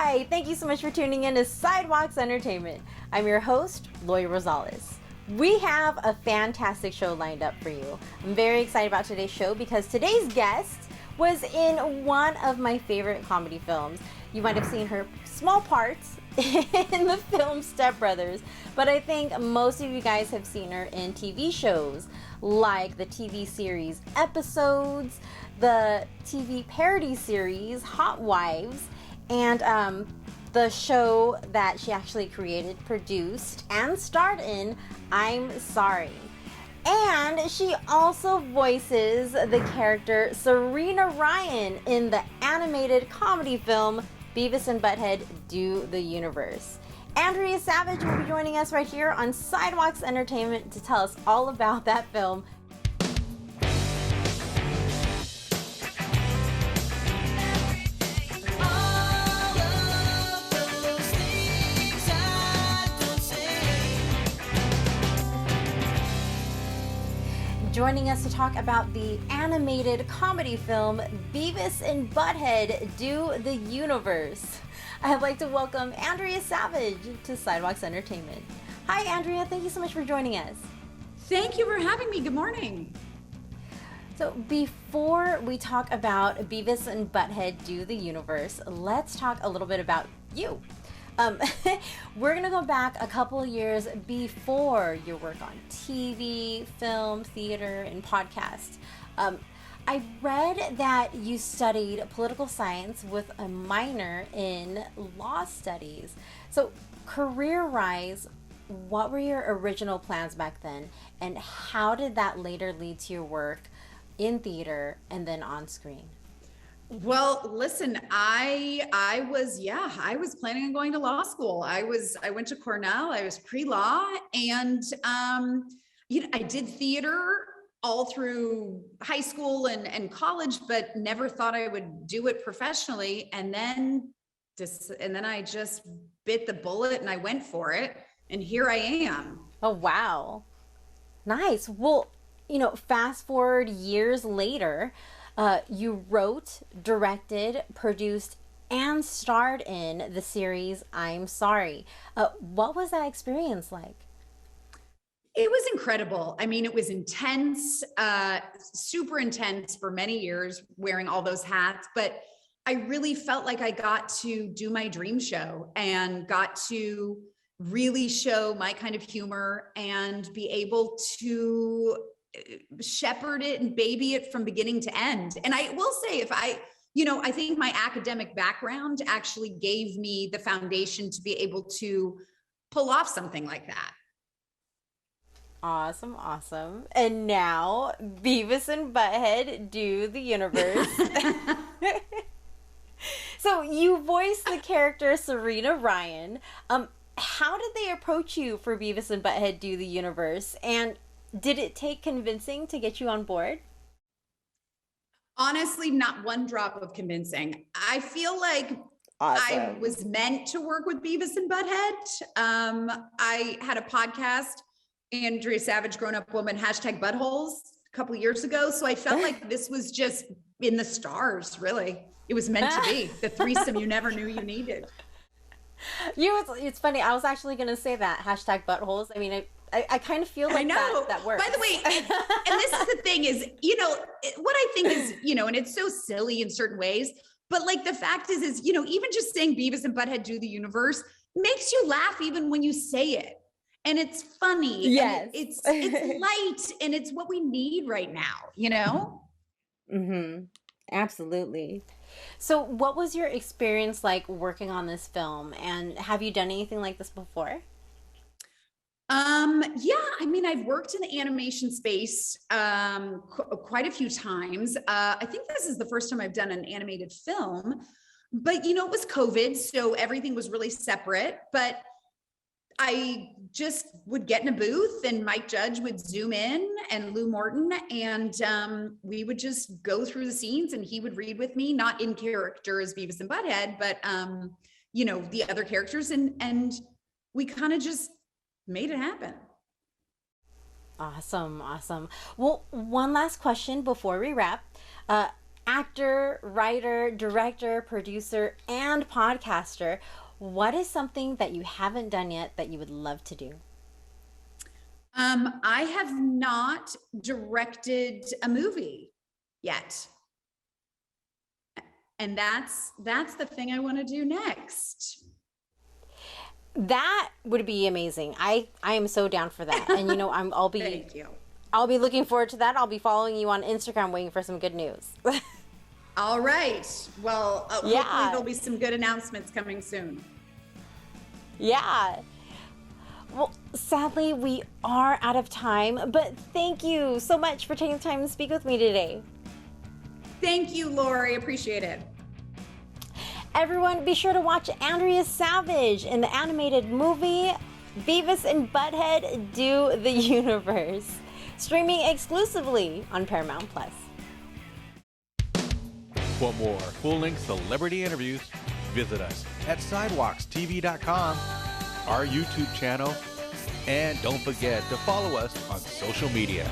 Hi, thank you so much for tuning in to Sidewalks Entertainment. I'm your host, Lori Rosales. We have a fantastic show lined up for you. I'm very excited about today's show because today's guest was in one of my favorite comedy films. You might have seen her small parts in the film Step Brothers, but I think most of you guys have seen her in TV shows like the TV series Episodes, the TV parody series Hotwives, and the show that she actually created, produced, and starred in, I'm Sorry. And she also voices the character Serena Ryan in the animated comedy film Beavis and Butthead Do the Universe. Andrea Savage will be joining us right here on Sidewalks Entertainment to tell us all about that film. Joining us to talk about the animated comedy film Beavis and Butthead Do the Universe, I'd like to welcome Andrea Savage to Sidewalks Entertainment. Hi, Andrea. Thank you so much for joining us. Thank you for having me. Good morning. So before we talk about Beavis and Butthead Do the Universe, let's talk a little bit about you. We're going to go back a couple of years before your work on TV, film, theater, and podcast. I read that you studied political science with a minor in law studies. So career-wise, what were your original plans back then, and how did that later lead to your work in theater and then on screen? Well, listen, I was planning on going to law school. I went to Cornell. I was pre-law, and I did theater all through high school and college, but never thought I would do it professionally. And then I just bit the bullet and I went for it, and here I am. Oh, wow. Nice. Well, fast forward years later, you wrote, directed, produced, and starred in the series I'm Sorry. What was that experience like? It was incredible. I mean, it was intense, super intense for many years, wearing all those hats, but I really felt like I got to do my dream show and got to really show my kind of humor and be able to shepherd it and baby it from beginning to end. And I will say, I think my academic background actually gave me the foundation to be able to pull off something like that. Awesome. And now Beavis and Butthead Do the Universe. So you voiced the character Serena Ryan. How did they approach you for Beavis and Butthead Do the Universe? And did it take convincing to get you on board? Honestly, not one drop of convincing. I feel like Awesome. I was meant to work with Beavis and Butthead. I had a podcast, Andrea Savage, Grown Up Woman, #buttholes, a couple of years ago. So I felt like this was just in the stars, really. It was meant to be the threesome you never knew you needed. It's funny. I was actually going to say that, #buttholes. I mean, I kind of feel like that works. By the way, and this is the thing is, what I think is, and it's so silly in certain ways, but like the fact is, even just saying Beavis and Butthead Do the Universe makes you laugh even when you say it. And it's funny. Yes. It's light, and it's what we need right now, Mm-hmm. Absolutely. So what was your experience like working on this film, and have you done anything like this before? I mean, I've worked in the animation space quite a few times. I think this is the first time I've done an animated film, but it was COVID, so everything was really separate. But I just would get in a booth, and Mike Judge would zoom in, and Lou Morton, and we would just go through the scenes, and he would read with me, not in character as Beavis and Butthead, but the other characters, and we kind of just made it happen. Awesome. Well, one last question before we wrap. actor, writer, director, producer, and podcaster. What is something that you haven't done yet that you would love to do? I have not directed a movie yet. And that's the thing I want to do next. That would be amazing. I am so down for that. And I'll be Thank you. I'll be looking forward to that. I'll be following you on Instagram waiting for some good news. All right. Well, hopefully there'll be some good announcements coming soon. Yeah. Well, sadly, we are out of time, but thank you so much for taking the time to speak with me today. Thank you, Lori. Appreciate it. Everyone, be sure to watch Andrea Savage in the animated movie Beavis and Butthead Do the Universe, streaming exclusively on Paramount+. For more full-length celebrity interviews, visit us at sidewalkstv.com, our YouTube channel, and don't forget to follow us on social media.